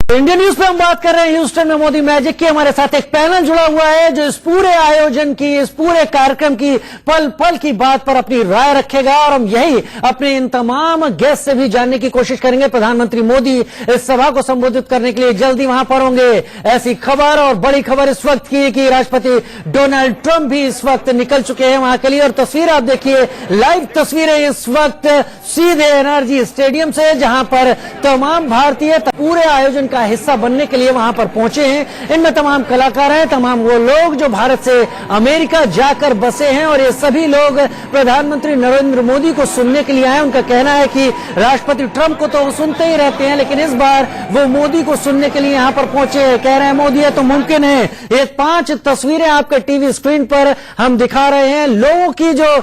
Indian news पे हम बात कर रहे हैं ह्यूस्टन में मोदी मैजिक की। हमारे साथ एक पैनल जुड़ा हुआ है जो इस पूरे आयोजन की, इस पूरे कार्यक्रम की पल पल की बात पर अपनी राय रखेगा और हम यही अपने इन तमाम गेस्ट से भी जानने की कोशिश करेंगे। प्रधानमंत्री मोदी इस सभा को संबोधित करने के लिए जल्दी वहां पर होंगे। ऐसी खबर और बड़ी खबर इस वक्त की कि राष्ट्रपति डोनाल्ड ट्रंप भी इस वक्त निकल चुके हैं वहां के लिए। और तस्वीर आप देखिए, लाइव तस्वीरें इस वक्त सीधे एनर्जी स्टेडियम से, जहां पर तमाम भारतीय पूरे आयोजन का हिस्सा बनने के लिए वहां पर पहुंचे हैं। इनमें तमाम कलाकार हैं, तमाम वो लोग जो भारत से अमेरिका जाकर बसे हैं और ये सभी लोग प्रधानमंत्री नरेंद्र मोदी को सुनने के लिए आए। उनका कहना है कि राष्ट्रपति ट्रंप को तो वो सुनते ही रहते हैं, लेकिन इस बार वो मोदी को सुनने के लिए यहां पर पहुंचे हैं। कह रहे हैं मोदी है तो मुमकिन है। ये 5 तस्वीरें आपके टीवी स्क्रीन पर हम दिखा रहे हैं। लोगों की जो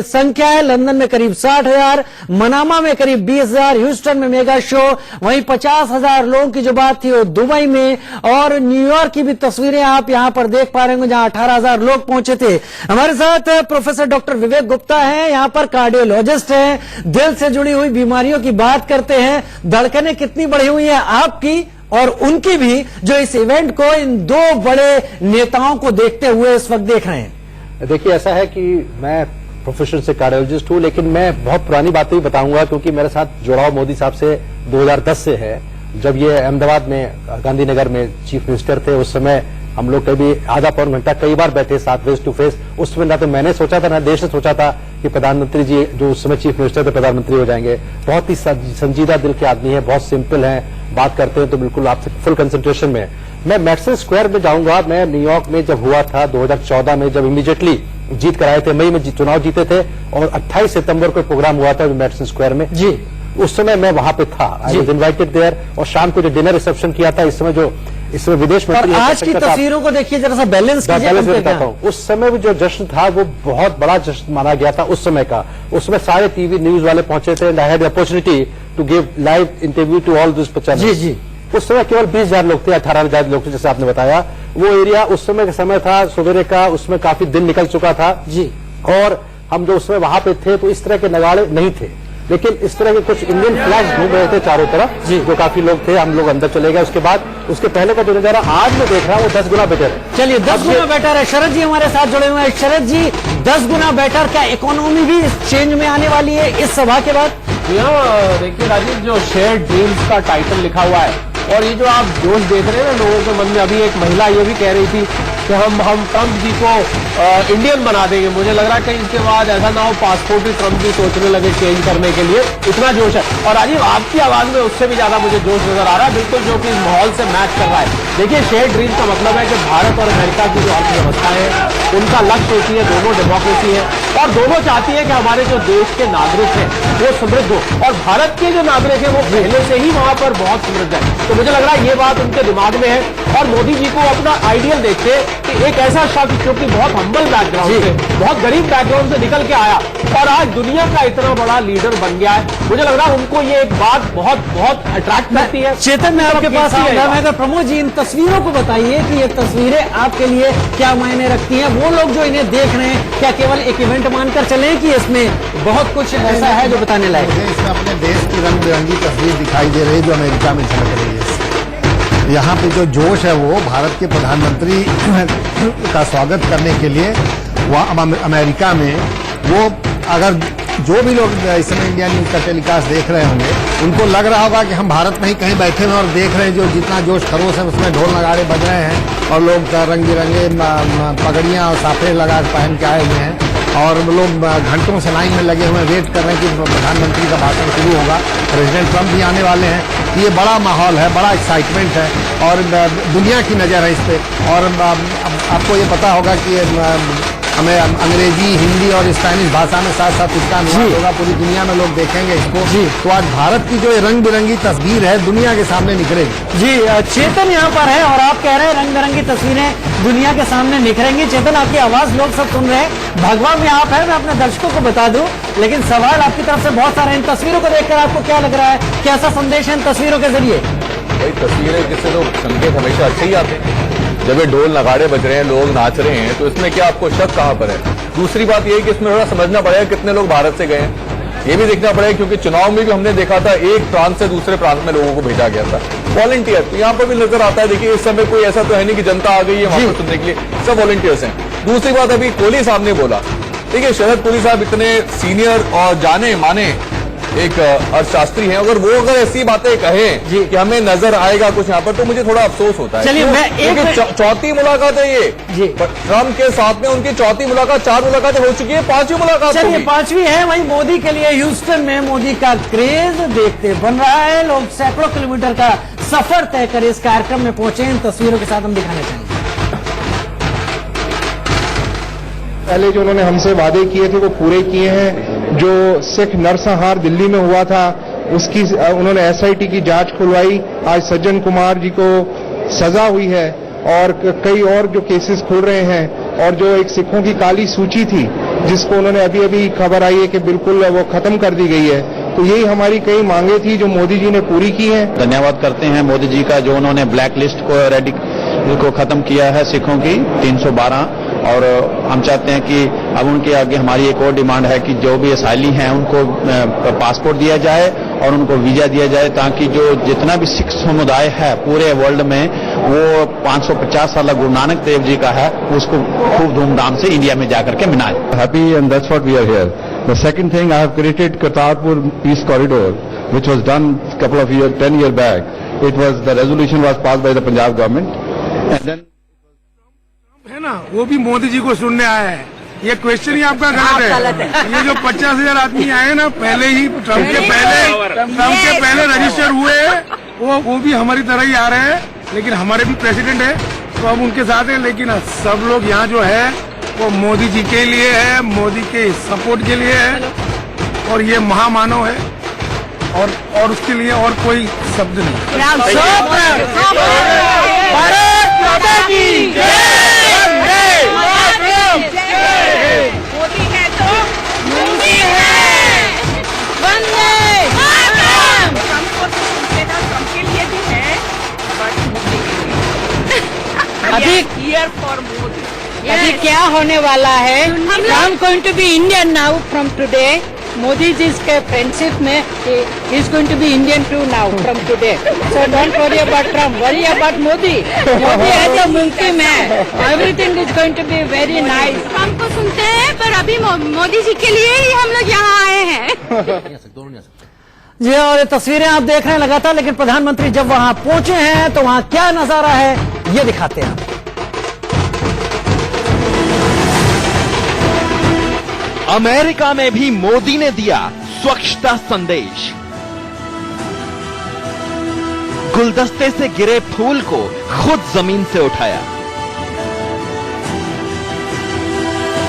संख्या है, लंदन में करीब 60,000, मनामा में करीब 20,000, ह्यूस्टन में मेगा शो, वहीं 50,000 लोगों की जो बात थी वो दुबई में, और न्यूयॉर्क की भी तस्वीरें आप यहां पर देख पा रहे होंगे जहां 18,000 लोग पहुंचे थे। हमारे साथ प्रोफेसर डॉक्टर विवेक गुप्ता हैं, यहां पर कार्डियोलॉजिस्ट हैं, दिल से जुड़ी हुई बीमारियों की बात करते हैं। धड़कनें कितनी बढ़ी हुई है आपकी और उनकी भी, जो इस इवेंट को इन 2 बड़े नेताओं को देखते हुए इस वक्त देख रहे हैं। देखिए, ऐसा है कि मैं प्रोफेशन से कार्डियोलॉजिस्ट हूं, लेकिन मैं बहुत पुरानी बातें भी बताऊंगा क्योंकि मेरे साथ जुड़ाव मोदी साहब से 2010 से है। जब ये अहमदाबाद में गांधीनगर में चीफ मिनिस्टर थे, उस समय हम लोग कभी आधा पौन घंटा कई बार बैठे साथ फेस टू फेस। उस समय ना तो मैंने सोचा था ना देश ने सोचा था कि प्रधानमंत्री जी जो उस समय चीफ मिनिस्टर थे प्रधानमंत्री हो जाएंगे। बहुत ही संजीदा दिल के आदमी है, बहुत सिंपल है, बात करते हैं तो बिल्कुल आपसे फुल कंसंट्रेशन में। मैं मैडिसन स्क्वायर में जाऊंगा। मैं न्यूयॉर्क में जब हुआ था 2014 में, जब इमीडिएटली जीत कर आए थे, मई में चुनाव जीते थे और 28 सितंबर को प्रोग्राम हुआ था मैडिसन स्क्वायर में जी। उस समय मैं वहां पे था, आई वाज इनवाइटेड देयर, और शाम को जो डिनर रिसेप्शन किया था इस समय विदेश मंत्री। आज की तस्वीरों को देखिए जरा सा, बैलेंस बताता हूँ। उस समय भी जो जश्न था वो बहुत बड़ा जश्न माना गया था उस समय का। उस समय सारे टीवी न्यूज वाले पहुंचे थे। I had the opportunity to give live interview to all this channels. जी जी। उस समय केवल 20,000 लोग थे, 18,000 लोग थे जैसे आपने बताया। वो एरिया उस समय का समय था सवेरे का, उसमें काफी दिन निकल चुका था जी। और हम जो उसमें वहां पे थे तो इस तरह के नगाड़े नहीं थे, लेकिन इस तरह के कुछ इंडियन फ्लैग्स घूम रहे थे चारों तरफ जी, जो काफी लोग थे। हम लोग अंदर चले गए। उसके बाद उसके पहले का जो नजारा आज मैं देख रहा हूँ वो 10 गुना बेटर है। चलिए 10 गुना बेटर है। शरद जी हमारे साथ जुड़े हुए हैं। शरद जी, 10 गुना बेटर, क्या इकोनॉमी भी चेंज में आने वाली है इस सभा के बाद? देखिए राजीव, जो शेयर ड्रीम्स का टाइटल लिखा हुआ है और ये जो आप जोश देख रहे हैं ना लोगों के मन में, अभी एक महिला ये भी कह रही थी कि हम ट्रंप जी को इंडियन बना देंगे। मुझे लग रहा है कहीं इसके बाद ऐसा ना हो पासपोर्ट ही ट्रंप जी सोचने लगे चेंज करने के लिए, इतना जोश है। और राजीव, आपकी आवाज में उससे भी ज्यादा मुझे जोश नजर आ रहा है, बिल्कुल जो कि इस माहौल से मैच कर रहा है। देखिए, शेयर ड्रीम का मतलब है कि भारत और अमेरिका की जो अर्थव्यवस्था है उनका लक्ष्य होती है, दोनों डेमोक्रेसी है और दोनों चाहती है कि हमारे जो देश के नागरिक हैं वो समृद्ध हो, और भारत के जो नागरिक है वो पहले से ही वहां पर बहुत समृद्ध है। तो मुझे लग रहा है ये बात उनके दिमाग में है। और मोदी जी को अपना आइडियल देखते हैं कि एक ऐसा शख्स जो कि बहुत हम्बल बैकग्राउंड से, बहुत गरीब बैकग्राउंड से निकल के आया और आज दुनिया का इतना बड़ा लीडर बन गया है। मुझे लग रहा है उनको ये एक बात बहुत बहुत अट्रैक्ट करती है। चेतन, मैं आपके पास आऊंगा। प्रमोद जी, इन तस्वीरों को बताइए कि ये तस्वीरें आपके लिए क्या मायने रखती हैं? वो लोग जो इन्हें देख रहे हैं, क्या केवल एक इवेंट मानकर चले कि इसमें बहुत कुछ ऐसा है जो बताने लायक है? इसमें अपने देश की रंग बिरंगी तस्वीर दिखाई दे रही है जो अमेरिका में झलक रही है। यहाँ पे जो जोश है वो भारत के प्रधानमंत्री का स्वागत करने के लिए वहाँ अमेरिका में, वो अगर जो भी लोग इस समय इंडिया न्यूज का टेलीकास्ट देख रहे होंगे उनको लग रहा होगा कि हम भारत में ही कहीं बैठे हुए और देख रहे हैं जो जितना जोश खरोश है उसमें ढोल नगाड़े बज रहे हैं और लोग रंग बिरंगे पगड़ियाँ और साफे लगा पहन के आए हुए हैं और लोग घंटों से लाइन में लगे हुए वेट कर रहे हैं कि प्रधानमंत्री का भाषण शुरू होगा, प्रेसिडेंट ट्रंप भी आने वाले हैं। ये बड़ा माहौल है, बड़ा एक्साइटमेंट है और दुनिया की नज़र है इस पर। और आपको ये पता होगा कि हमें अंग्रेजी, हिंदी और स्पेनिश भाषा में साथ साथ इसका अनुवाद होगा, पूरी दुनिया में लोग देखेंगे इसको जी। तो आज भारत की जो रंग बिरंगी तस्वीर है दुनिया के सामने निखरेगी जी। चेतन यहाँ पर है और आप कह रहे हैं रंग बिरंगी तस्वीरें दुनिया के सामने निखरेंगी। चेतन, आपकी आवाज लोग सब सुन रहे हैं, भगवा में आप है, मैं अपने दर्शकों को बता दूं, लेकिन सवाल आपकी तरफ से बहुत सारे। इन तस्वीरों को देखकर आपको क्या लग रहा है, कैसा संदेश है इन तस्वीरों के जरिए? भाई, तस्वीरें किससे तो संकेत हमेशा अच्छे ही आते हैं। जब ये ढोल नगाड़े बज रहे हैं, लोग नाच रहे हैं, तो इसमें क्या आपको शक कहाँ पर है? दूसरी बात यह है कि इसमें थोड़ा समझना पड़ेगा कितने लोग भारत से गए हैं। ये भी देखना पड़ेगा, क्योंकि चुनाव में भी हमने देखा था एक प्रांत से दूसरे प्रांत में लोगों को भेजा गया था वॉलंटियर। तो यहाँ पर भी नजर आता है, देखिए इस समय कोई ऐसा तो है नहीं कि जनता आ गई है वहां पर सुनने के लिए, सब वॉलंटियर्स हैं। दूसरी बात, अभी कोहली साहब ने बोला, देखिए शरद कोहली साहब इतने सीनियर और जाने माने एक अर्थशास्त्री हैं, अगर ऐसी बातें कहें कि हमें नजर आएगा कुछ यहाँ पर, तो मुझे थोड़ा अफसोस होता है। चलिए, मैं चौथी मुलाकात है ये जी, ट्रंप के साथ में उनकी चौथी मुलाकात, 4 मुलाकातें हो चुकी है, 5वीं मुलाकात चलिए होगी। 5वीं है। वहीं मोदी के लिए ह्यूस्टन में मोदी का क्रेज देखते बन रहा है। लोग सैकड़ों किलोमीटर का सफर तय कर इस कार्यक्रम में पहुंचे। इन तस्वीरों के साथ हम दिखाना चाहेंगे। पहले जो उन्होंने हमसे वादे किए थे वो पूरे किए हैं। जो सिख नरसंहार दिल्ली में हुआ था उसकी उन्होंने एसआईटी की जांच खुलवाई। आज सज्जन कुमार जी को सजा हुई है और कई और जो केसेस खुल रहे हैं, और जो एक सिखों की काली सूची थी जिसको उन्होंने अभी खबर आई है कि बिल्कुल वो खत्म कर दी गई है। तो यही हमारी कई मांगे थी जो मोदी जी ने पूरी की हैं। धन्यवाद करते हैं मोदी जी का, जो उन्होंने ब्लैक लिस्ट को खत्म किया है सिखों की 312, और हम चाहते हैं कि अब उनके आगे हमारी एक और डिमांड है कि जो भी असाइली हैं उनको पासपोर्ट दिया जाए और उनको वीजा दिया जाए, ताकि जो जितना भी सिख समुदाय है पूरे वर्ल्ड में वो 550 साल गुरु नानक देव जी का है, उसको खूब धूमधाम से इंडिया में जाकर के मनाए। Happy, and that's what we are here. The second thing, I have created Kartarpur Peace Corridor, which was done a couple of years, 10 years back. It was, the resolution was passed by the Punjab government, and then है ना, वो भी मोदी जी को सुनने आया है। ये question ही आपका गलत है। ये जो 50,000 आदमी आए ना, पहले ही ट्रम्प के पहले रजिस्टर हुए, वो भी हमारी तरह ही आ रहे हैं, लेकिन हमारे भी प्रेसिडेंट है तो हम उनके साथ हैं। लेकिन सब लोग यहाँ जो है वो मोदी जी के लिए है, मोदी के सपोर्ट के लिए है, और ये महामानव है, और उसके लिए और कोई शब्द नहीं। भारत माता की जय। मोदी है तो मोदी है, वंदे मातरम। हमको तो सुनना सबके लिए भी है, बट मोदी के लिए। अभी हियर फॉर मोदी। अभी क्या होने वाला है? I am going to be Indian now from today. Modi ji के फ्रेंडशिप में he is going to be Indian too now from today. So don't worry about Trump, worry about Modi. Modi है तो मुमकिन है, everything is going to be very nice. Trump को सुनते हैं, पर अभी मोदी जी के लिए ही हम लोग यहाँ आए हैं। जी, और ये तस्वीरें आप देख रहे हैं लगातार, लेकिन प्रधानमंत्री जब वहां पहुंचे हैं तो वहां क्या नजारा है ये दिखाते हैं। अमेरिका में भी मोदी ने दिया स्वच्छता संदेश। गुलदस्ते से गिरे फूल को खुद जमीन से उठाया।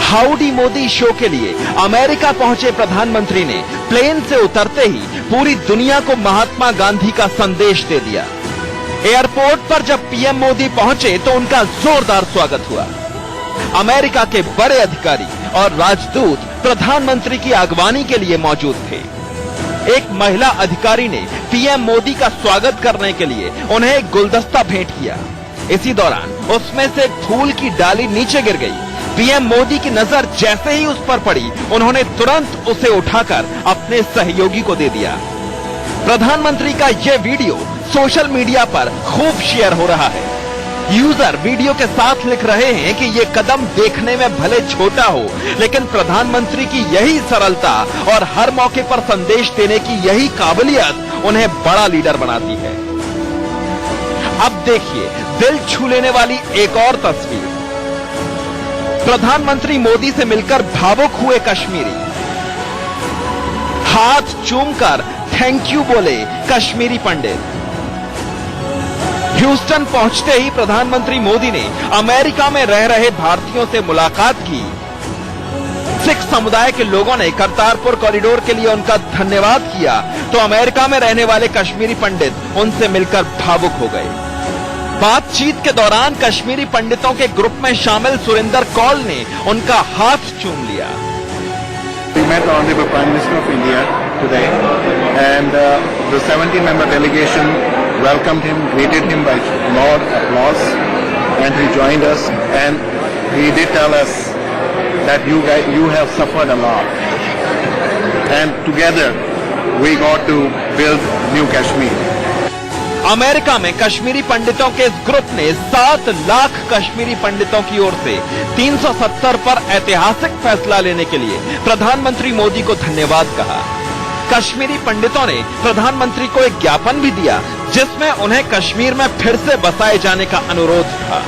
हाउडी मोदी शो के लिए अमेरिका पहुंचे प्रधानमंत्री ने प्लेन से उतरते ही पूरी दुनिया को महात्मा गांधी का संदेश दे दिया। एयरपोर्ट पर जब पीएम मोदी पहुंचे तो उनका जोरदार स्वागत हुआ। अमेरिका के बड़े अधिकारी और राजदूत प्रधानमंत्री की अगवानी के लिए मौजूद थे। एक महिला अधिकारी ने पीएम मोदी का स्वागत करने के लिए उन्हें एक गुलदस्ता भेंट किया। इसी दौरान उसमें से फूल की डाली नीचे गिर गई। पीएम मोदी की नजर जैसे ही उस पर पड़ी, उन्होंने तुरंत उसे उठाकर अपने सहयोगी को दे दिया। प्रधानमंत्री का यह वीडियो सोशल मीडिया पर खूब शेयर हो रहा है। यूजर वीडियो के साथ लिख रहे हैं कि ये कदम देखने में भले छोटा हो, लेकिन प्रधानमंत्री की यही सरलता और हर मौके पर संदेश देने की यही काबिलियत उन्हें बड़ा लीडर बनाती है। अब देखिए दिल छू लेने वाली एक और तस्वीर। प्रधानमंत्री मोदी से मिलकर भावुक हुए कश्मीरी। हाथ चूमकर थैंक यू बोले कश्मीरी पंडित। ह्यूस्टन पहुंचते ही प्रधानमंत्री मोदी ने अमेरिका में रह रहे भारतीयों से मुलाकात की। सिख समुदाय के लोगों ने करतारपुर कॉरिडोर के लिए उनका धन्यवाद किया तो अमेरिका में रहने वाले कश्मीरी पंडित उनसे मिलकर भावुक हो गए। बातचीत के दौरान कश्मीरी पंडितों के ग्रुप में शामिल सुरिंदर कौल ने उनका हाथ चूम लिया। We met the Honorable Prime Minister of India today, and the 70-member delegation welcomed him, greeted him by loud applause, and he joined us. And he did tell us that you have suffered a lot, and together we got to build new Kashmir. America में कश्मीरी पंडितों के इस group ने 7 लाख कश्मीरी पंडितों की ओर से 370 पर ऐतिहासिक फैसला लेने के लिए प्रधानमंत्री मोदी को धन्यवाद कहा। कश्मीरी पंडितों ने प्रधानमंत्री को एक ज्ञापन भी दिया जिसमें उन्हें कश्मीर में फिर से बसाए जाने का अनुरोध था।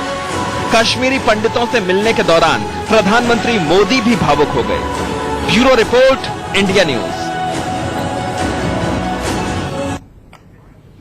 कश्मीरी पंडितों से मिलने के दौरान प्रधानमंत्री मोदी भी भावुक हो गए। Bureau report, India news.